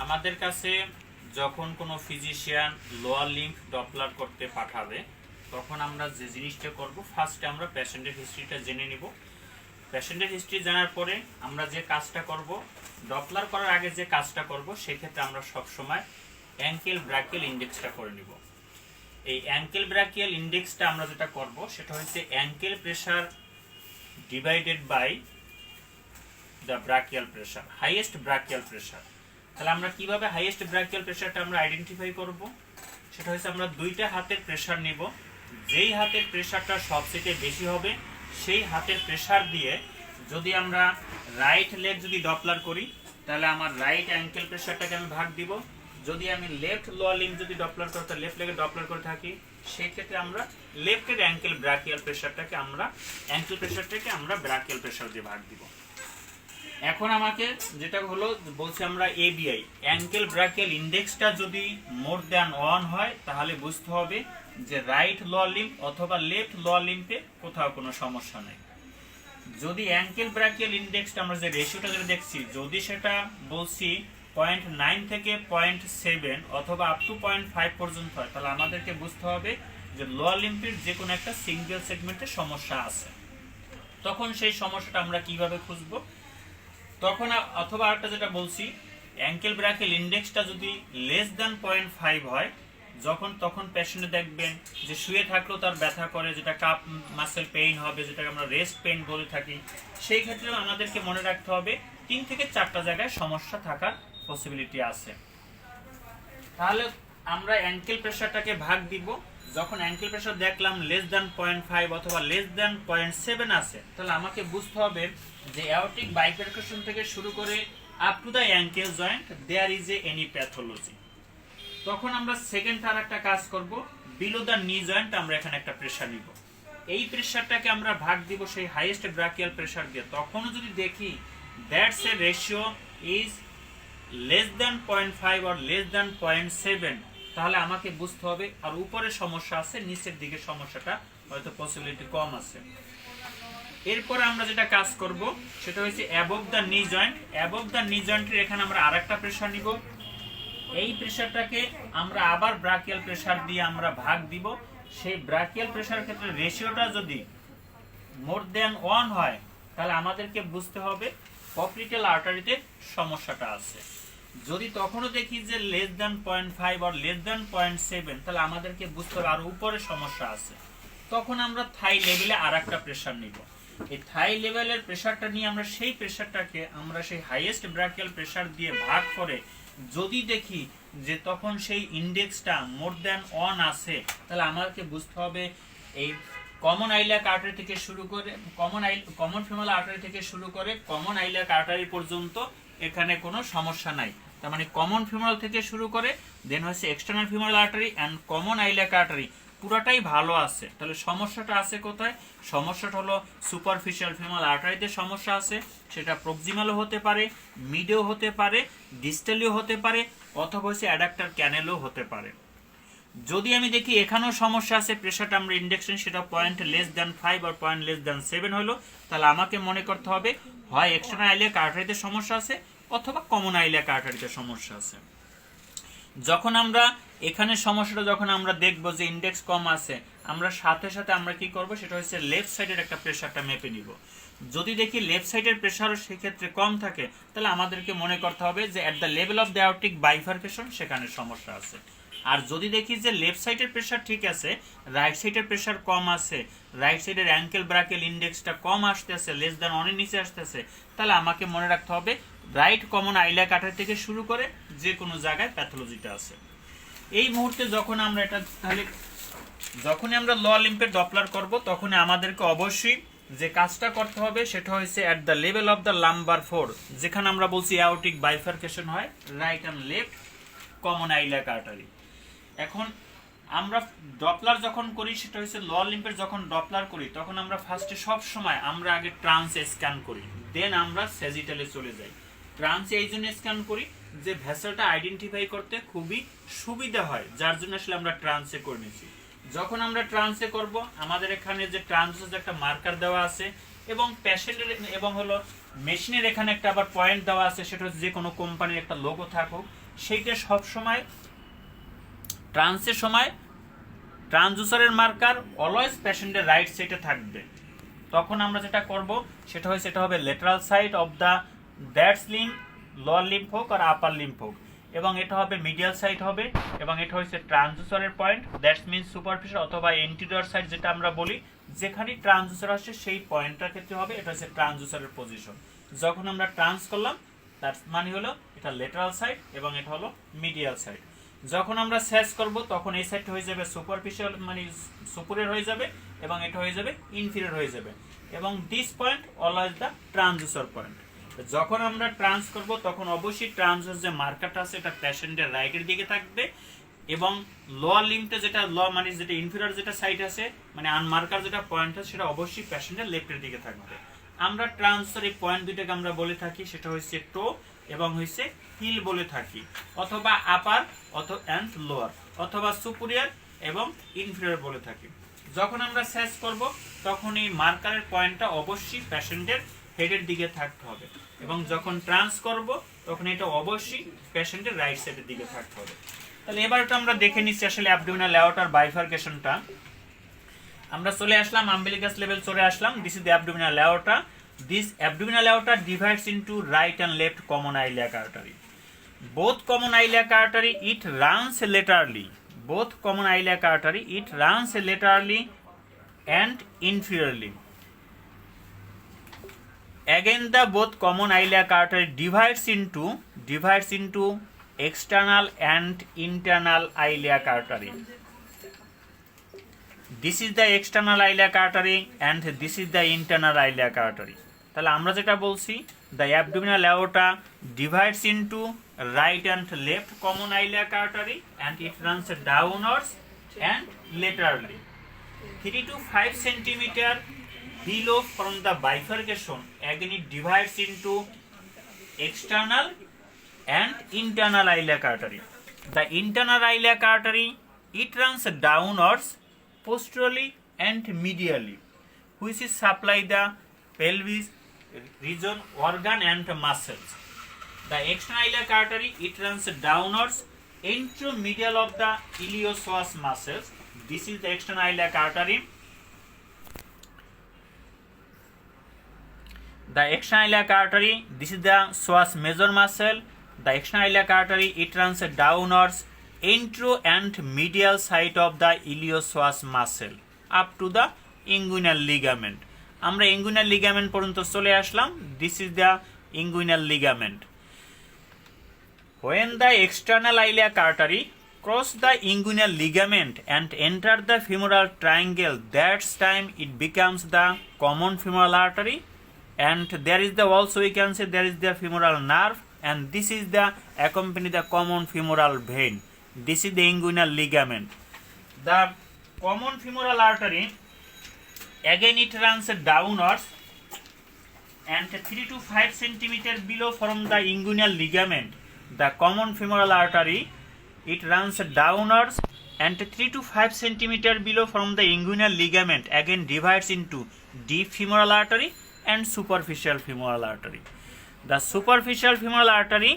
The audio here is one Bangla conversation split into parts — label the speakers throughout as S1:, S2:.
S1: আমাদের কাছে যখন কোনো ফিজিশিয়ান লোয়ার লিম্ফ ডপলার করতে পাঠাবে তখন আমরা যে জিনিসটা করব, ফার্স্টে আমরা পেশেন্টের হিস্ট্রিটা জেনে নিব। পেশেন্টের হিস্ট্রি জানার পরে আমরা যে কাজটা করব, ডপলার করার আগে যে কাজটা করব, সেক্ষেত্রে আমরা সবসময় অ্যাঙ্কেল ব্রাকিয়াল ইন্ডেক্সটা করে নিব। এই অ্যাঙ্কেল ব্রাকিয়াল ইন্ডেক্সটা আমরা যেটা করব সেটা হচ্ছে ankle pressure divided by the brachial pressure, highest brachial pressure. তাহলে আমরা কিভাবে হাইয়েস্ট ব্রাকিয়াল প্রেশারটা আমরা আইডেন্টিফাই করব? সেটা হচ্ছে আমরা দুইটা হাতের প্রেশার নিব, যেই হাতের প্রেশারটা সবচেয়ে বেশি হবে সেই হাতের প্রেশার দিয়ে যদি আমরা রাইট লেগ যদি ডপলার করি তাহলে আমার রাইট অ্যাঙ্কেল প্রেশারটাকে আমি ভাগ দিব। যদি আমি লেফট লোয়ার লিম্ব যদি ডপলার করতে লেফট লেগে ডপলার করে থাকি, সেই ক্ষেত্রে আমরা লেফটের অ্যাঙ্কেল ব্রাকিয়াল প্রেশারটাকে আমরা ব্রাকিয়াল প্রেশার দিয়ে ভাগ দিব। এখন আমাকে যেটা হলো বলছি আমরা এবিআই অ্যাঙ্কেল ব্রাকিয়াল ইন্ডেক্সটা যদি মোর দ্যান 1 হয় তাহলে বুঝতে হবে যে রাইট লোয়ার লিম্ব অথবা লেফট লোয়ার লিম্বে কোথাও কোনো সমস্যা নেই। যদি অ্যাঙ্কেল ব্রাকিয়াল ইন্ডেক্সটা আমরা যে রেশিওটা যেটা দেখছি, যদি সেটা বলছি 0.9 থেকে 0.7 অথবা আপ টু 0.5 পর্যন্ত হয়, তাহলে আমাদেরকে বুঝতে হবে যে লোয়ার লিম্বের যে কোনো একটা সিঙ্গেল সেগমেন্টের সমস্যা আছে। তখন সেই সমস্যাটা আমরা কিভাবে খুঁজবো? তখন অথবা আরেকটা যেটা বলছি, অ্যাঙ্কেল ব্রাকিয়াল ইন্ডেক্সটা যদি লেস দ্যান 0.5 হয়, তখন পেশেন্টে দেখবেন যে শুয়ে থাকলেও তার ব্যথা করে, যেটা কাপ মাসেল পেইন হবে, যেটাকে আমরা রেস্ট পেইন বলে থাকি। সেই ক্ষেত্রে আমাদেরকে মনে রাখতে হবে 3 থেকে 4টা জায়গায় সমস্যা থাকার পসিবিলিটি আছে। তাহলে আমরা অ্যাঙ্কেল প্রেশারটাকে ভাগ দিব। যখন অ্যাঙ্কেল প্রেশার দেখলাম লেস দ্যান 0.5 অথবা লেস দ্যান 0.7 আছে, তাহলে আমাকে বুঝতে হবে যে অ্যাওর্টিক বাইফার্কেশন থেকে শুরু করে up to the ankle joint there is any pathology. তখন আমরা সেকেন্ড আর একটা কাজ করব, বিলো দ্য নি জয়েন্ট আমরা এখানে একটা প্রেশার নিব। এই প্রেশারটাকে আমরা ভাগ দিব সেই হাইয়েস্ট ব্রাকিয়াল প্রেশার দিয়ে। তখনও যদি দেখি that's a ratio is less than 0.5 or less than 0.7, তাহলে আমাকে বুঝতে হবে আর উপরে সমস্যা আছে, নিচের দিকে সমস্যাটা হয়তো পসিবিলিটি কম আছে। এরপর আমরা যেটা কাজ করব সেটা হচ্ছে অ্যাবভ দ্য নি জয়েন্ট। অ্যাবভ দ্য নি জয়েন্টের এখানে আমরা আরেকটা প্রেশার নিব। এই প্রেশারটাকে আমরা আবার ব্রাকিয়াল প্রেশার দিয়ে আমরা ভাগ দিব। সেই ব্রাকিয়াল প্রেশার ক্ষেত্রে রেশিওটা যদি মোর দ্যান 1 হয়, তাহলে আমাদেরকে বুঝতে হবে পপলিটাল আর্টারিতে সমস্যাটা আছে। যদি তখনও দেখি যে less than 0.5 or less than 0.7, তাহলে আমাদেরকে বুঝতে হবে আর উপরে সমস্যা আছে। তখন আমরা থাই লেভেলে আরেকটা প্রেশার নিব। এই থাই লেভেলের প্রেশারটা নিয়ে আমরা সেই প্রেশারটাকে আমরা সেই হাইয়েস্ট ব্রাকিয়াল প্রেশার দিয়ে ভাগ করে যদি দেখি যে তখন সেই ইন্ডেক্সটা মোর দ্যান 1 আছে, তাহলে আমাকে বুঝতে হবে এই কমন আইলিয়াক আর্টারি থেকে শুরু করে কমন ফিমাল আর্টারি থেকে শুরু করে কমন আইলিয়াক আর্টারি পর্যন্ত এখানে কোনো সমস্যা নাই। তার মানে কমন ফিমাল থেকে শুরু করে দেন হচ্ছে external femoral artery and common iliac artery পুরাটাই ভালো আছে। তাহলে সমস্যাটা আছে কোথায়? সমস্যাটা হলো সুপারফিশিয়াল ফিমাল আর্টারিতে সমস্যা আছে। সেটা প্রক্সিমালও হতে পারে, মিডেও হতে পারে, ডিস্টালিও হতে পারে, অথবা হচ্ছে অ্যাডাক্টার ক্যানেলও হতে পারে। যদি আমি দেখি এখানেও সমস্যা আছে, প্রেশারটা আমরা ইন্ডেকশন সেটা 0.5 or 0.7 হলো, তাহলে আমাকে মনে করতে হবে হয় এক্সটার্নাল আইলিয়াক আর্টারিতে সমস্যা আছে অথবা কমন আইলিয়াক আর্টারিতে সমস্যা আছে। যখন আমরা এখানে সমস্যাটা যখন আমরা দেখব যে ইন্ডেক্স কম আছে, আমরা সাথে সাথে আমরা কি করব সেটা হচ্ছে লেফট সাইডের একটা প্রেশারটা মেপে নিব। যদি দেখি লেফট সাইডের প্রেশারও সেক্ষেত্রে কম থাকে, তাহলে আমাদেরকে মনে করতে হবে যে at the level of the aortic bifurcation সেখানে সমস্যা আছে। আর যদি দেখি যে লেফট সাইডের প্রেশার ঠিক আছে, রাইট সাইডের প্রেশার কম আছে, রাইট সাইডের অ্যাঙ্কেল ব্রাকিয়াল ইন্ডেক্সটা কম আসতেছে, লেস দ্যান 1 এর নিচে আসতেছে, তাহলে আমাকে মনে রাখতে হবে রাইট কমন আইলিয়াক আর্টারি থেকে শুরু করে যে কোনো জায়গায় প্যাথোলজিটা আছে। এই মুহূর্তে যখন আমরা এটা তাহলে যখনই আমরা লোয়ার লিম্বের ডপলার করব, তখনই আমাদেরকে অবশ্যই যে কাজটা করতে হবে সেটা হচ্ছে at the level of the lumber 4, যেখানে আমরা বলছি অ্যাওর্টিক বাইফার্কেশন হয় right and left common iliac artery. এখন আমরা ডপলার যখন করি সেটা হচ্ছে লোয়ার লিম্বের যখন ডপলার করি তখন আমরা ফার্স্টে সব সময় আমরা আগে ট্রান্সে স্ক্যান করি, দেন আমরা স্যাজিটালে চলে যাই। ট্রান্সে এই জন্য স্ক্যান করি যে ভেসেলটা আইডেন্টিফাই করতে খুবই সুবিধা হয়, যার জন্য আসলে আমরা ট্রান্সে করে নিয়েছি। যখন আমরা ট্রান্সে করব, আমাদের এখানে যে ট্রান্সে একটা মার্কার দেওয়া আছে, এবং পেশেন্টের এবং হলো মেশিনের এখানে একটা আবার পয়েন্ট দেওয়া আছে, সেটা হচ্ছে যে কোনো কোম্পানির একটা লোগো থাকুক, সেইটা সবসময় ট্রান্সের সময় ট্রান্সডুসারের মার্কার অলওয়েজ পেশেন্টের রাইট সাইডে থাকবে। তখন আমরা যেটা করব সেটা হচ্ছে এটা হবে lateral side of the that's lymph, lower lymph হোক আর আপার লিম্ফ হোক, এবং এটা হবে মিডিয়াল সাইড হবে, এবং এটা হচ্ছে ট্রান্সডুসারের পয়েন্ট, দ্যাটস মিনস সুপারফিশিয়াল অথবা এন্টিরিয়র সাইড যেটা আমরা বলি, যেখানে ট্রান্সডুসার আসছে সেই পয়েন্টটার ক্ষেত্রে হবে এটা হচ্ছে ট্রান্সডুসারের পজিশন। যখন আমরা ট্রান্স করলাম তার মানে হলো এটা লেটারাল সাইড এবং এটা হলো মিডিয়াল সাইড। যখন আমরা সেস করব তখন এই সাইডটা হয়ে যাবে সুপারফিশিয়াল মানে সুপুরিয়র হয়ে যাবে, এবং এটা হয়ে যাবে ইনফিরিয়র হয়ে যাবে, এবং this point always the transducer point. যখন আমরা ট্রান্স করব তখন অবশ্যই ট্রান্সডুসার যে মার্কারটা আছে এটা পেশেন্টের রাইটের দিকে থাকবে, এবং লোয়ার লিম্ফটা যেটা মানে যেটা ইনফিরিয়র যেটা সাইড আছে মানে আনমার্কার যেটা পয়েন্ট আছে সেটা অবশ্যই পেশেন্টের লেফটের দিকে থাকবে। আমরা ট্রান্সডুসার এই পয়েন্ট দুইটাকে আমরা বলে থাকি সেটা হচ্ছে টো এবং হচ্ছে হিল বলে থাকি, অথবা আপার অ্যান্ড লোয়ার, অথবা সুপুরিয়র এবং ইনফিরিয়র বলে থাকি। যখন আমরা সেস করব তখন এই মার্কারের পয়েন্টটা অবশ্যই পেশেন্টের হেডের দিকে থাকতে হবে, এবং যখন ট্রান্স করব তখন এটা অবশ্যই পেশেন্টের রাইট সাইডের দিকে থাকতে হবে। তাহলে এবার এটা আমরা দেখে নিচ্ছি আসলে অ্যাবডোমিনাল অ্যাওর্টার বাইফার্কেশনটা। আমরা চলে আসলাম আম্বিলিকাস লেভেল চলে আসলাম। This is the abdominal aorta. This abdominal aorta divides into right and left common iliac artery. Both common iliac artery it runs laterally. Both common iliac artery it runs laterally and inferiorly. Again, the both common iliac artery divides into external and internal iliac artery. This is the external iliac artery and this is the internal iliac artery. তাহলে আমরা যেটা বলছি the abdominal aorta divides into right and left common iliac artery and it runs downwards and laterally 3 to 5 centimeter below from the bifurcation. Again it divides into external and internal iliac artery. The internal iliac artery it runs downwards posteriorly and medially, which is supply the pelvis region, organ and muscles. The external iliac artery it runs downwards into medial of the iliopsoas muscles. This is the external iliac artery. The external iliac artery, this is the psoas major muscle. The external iliac artery it runs downwards intro and medial side of the iliopsoas muscle up to the inguinal ligament. আমরা inguinal ligament পর্যন্ত চলে আসলাম। This is the inguinal ligament. When the external iliac artery cross the inguinal ligament and enter the femoral triangle, that time it becomes the common femoral artery, and there is the also we can say there is the femoral nerve, and this is the accompany the common femoral vein. This is the inguinal ligament. The common femoral artery again it runs downwards and 3 to 5 centimeter below from the inguinal ligament. The common femoral artery it runs downwards and 3 to 5 centimeter below from the inguinal ligament again divides into deep femoral artery and superficial femoral artery. The superficial femoral artery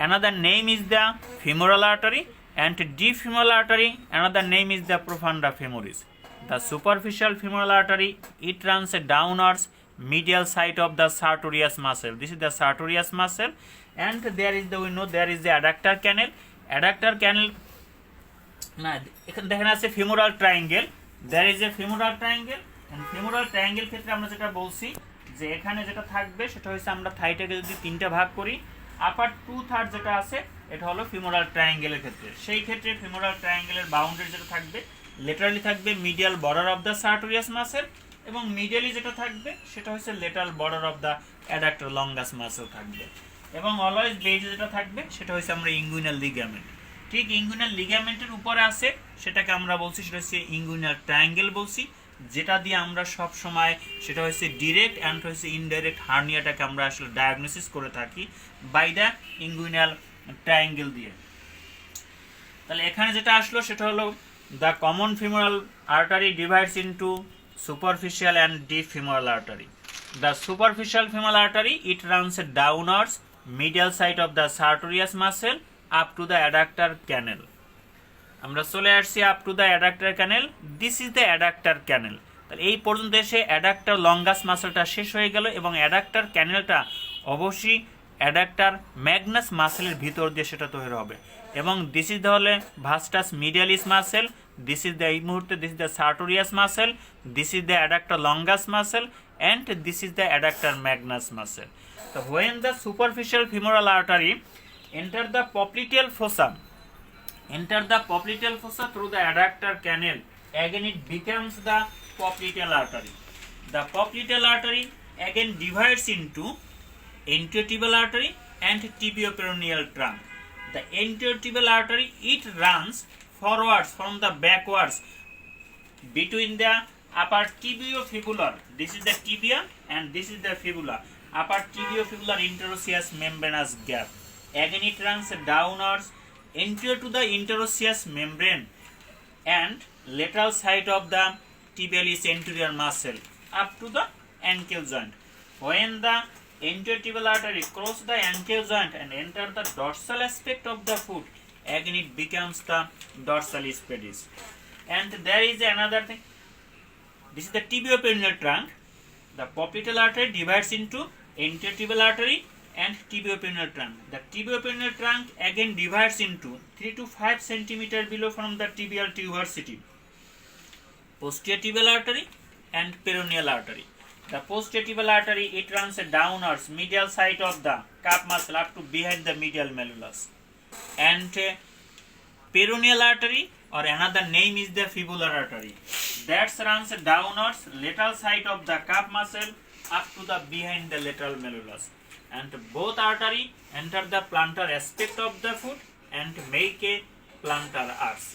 S1: another name is the femoral artery, and deep femoral artery another name is the profunda femoris. The superficial femoral artery it runs downwards medial side of the sartorius muscle. This is the sartorius muscle, and there is the we know there is the adductor canal. Adductor canal না এখানে দেখেন আছে femoral triangle. There is a femoral triangle, and femoral triangle ক্ষেত্রে আমরা যেটা বলছি যে এখানে যেটা থাকবে সেটা হচ্ছে আমরা থাইটাকে যদি তিনটা ভাগ করি, আপার 2/3 যেটা আছে এটা হলো ফিমোরাল ট্রায়াঙ্গেলের ক্ষেত্রে। সেই ক্ষেত্রে ফিমোরাল ট্রায়াঙ্গেলের বাউন্ডারি যেটা থাকবে লেটারালি থাকবে medial border of the sartorius muscle, এবং মিডিয়ালি যেটা থাকবে সেটা হচ্ছে lateral border of the adductor longus muscle থাকবে, এবং অলওয়েজ বেজে যেটা থাকবে সেটা হচ্ছে আমরা ইঙ্গুইনাল লিগামেন্ট। ঠিক ইঙ্গুইনাল লিগামেন্টের উপরে আছে সেটাকে আমরা বলছি সেটা হচ্ছে ইঙ্গুইনাল ট্রায়াঙ্গেল বলছি, যেটা দিয়ে আমরা সব সময় সেটা হচ্ছে ডিরেক্ট অ্যান্ড হচ্ছে ইনডাইরেক্ট হার্নিয়াটাকে আমরা আসলে ডায়াগনোসিস করে থাকি বাই দ্য ইঙ্গুইনাল ট্রায়াঙ্গেল দিয়ে। তাহলে এখানে যেটা আসলো সেটা হলো the common femoral artery divides into superficial and deep femoral artery. The superficial femoral artery, it runs downwards medial side of the sartorius muscle up to the adductor canal. আমরা চলে আসছি up to the adductor canal. This is the adductor canal. তাহলে এই পর্যন্ত এসে অ্যাডাক্টর লঙ্গাস মাসেলটা শেষ হয়ে গেল এবং অ্যাডাক্টর ক্যানেলটা অবশ্যই অ্যাডাক্টর ম্যাগনাস মাসেলের ভিতর দিয়ে সেটা তৈরি হবে এবং দিস ইজ দ্য হলে ভাস্টাস মিডিয়ালিস মাসেল, দিস ইজ দ্য এই মুহূর্তে this is the sartorius muscle, this is the adductor longus muscle and this is the adductor Magnus muscle. So when the superficial femoral artery enter the popliteal fossa through the adductor canal, again it becomes the popliteal artery. The popliteal artery again divides into anteriotibial artery and tibioperoneal trunk. The anteriotibial artery, it runs forwards from the backwards between the upper tibiofibular, this is the tibia and this is the fibula, upper tibiofibular interosseous membranous gap. Again it runs downwards anterior to the interosseous membrane and lateral side of the tibialis anterior muscle up to the ankle joint. When the anteriotibial artery cross the ankle joint and enter the dorsal aspect of the foot, again it becomes the dorsalis pedis. And there is another thing. This is the tibioperoneal trunk. The popliteal artery divides into anteriotibial artery and tibioperoneal trunk. The tibioperoneal trunk again divides into 3 to 5 cm below from the tibial tuberosity, posterior tibial artery and peroneal artery. The posterior tibial artery, it runs downwards medial side of the calf muscle up to behind the medial malleolus, and peroneal artery, or another name is the fibular artery, that runs downwards lateral side of the calf muscle up to the behind the lateral malleolus, and both artery enter the plantar aspect of the foot and make a plantar arch.